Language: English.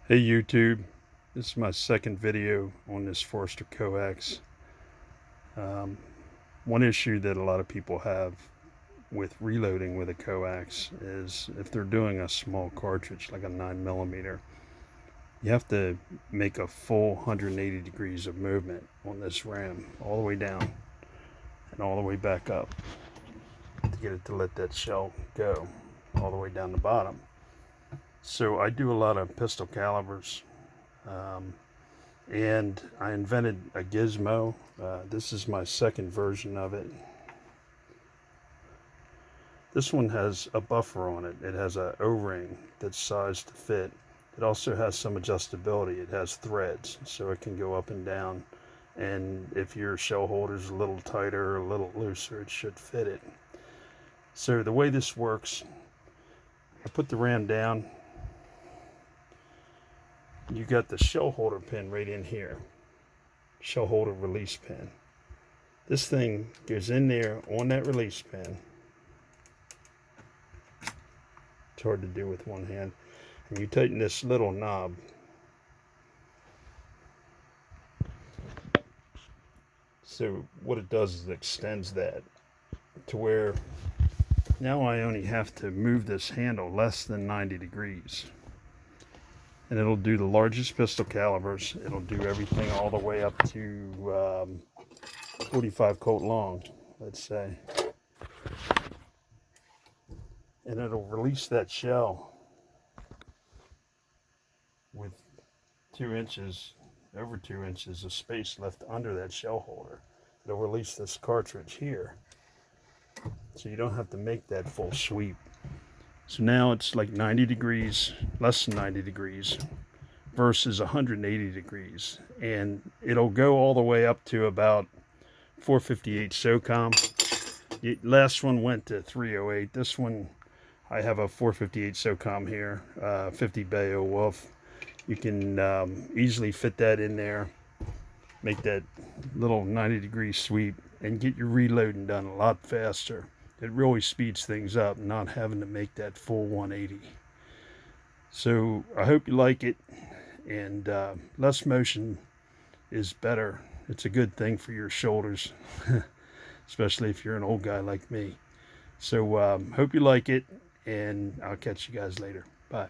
Hey YouTube, this is my second video on this Forster Co-Ax. One issue that a lot of people have with reloading with a Coax is if they're doing a small cartridge like a 9mm, you have to make a full 180 degrees of movement on this ram all the way down and all the way back up to get it to let that shell go all the way down the bottom. So I do a lot of pistol calibers, and I invented a gizmo. This is my second version of it. This one has a buffer on it. It has an O-ring that's sized to fit. It also has some adjustability. It has threads, so it can go up and down. And if your shell holder is a little tighter or a little looser, it should fit it. So the way this works, I put the ram down. You got the shell holder pin right in here, shell holder release pin. This thing goes in there on that release pin. It's hard to do with one hand. And you tighten this little knob. So what it does is it extends that to where now I only have to move this handle less than 90 degrees. And it'll do the largest pistol calibers. It'll do everything all the way up to 45 Colt long, let's say. And it'll release that shell with 2 inches, over 2 inches of space left under that shell holder. It'll release this cartridge here. So you don't have to make that full sweep. So now it's like 90 degrees, less than 90 degrees versus 180 degrees. And it'll go all the way up to about 458 SOCOM. The last one went to 308. This one, I have a 458 SOCOM here, 50 Beowulf. You can easily fit that in there, make that little 90 degree sweep, and get your reloading done a lot faster. It really speeds things up, not having to make that full 180. So I hope you like it, and less motion is better. It's a good thing for your shoulders, especially if you're an old guy like me. So hope you like it, and I'll catch you guys later. Bye.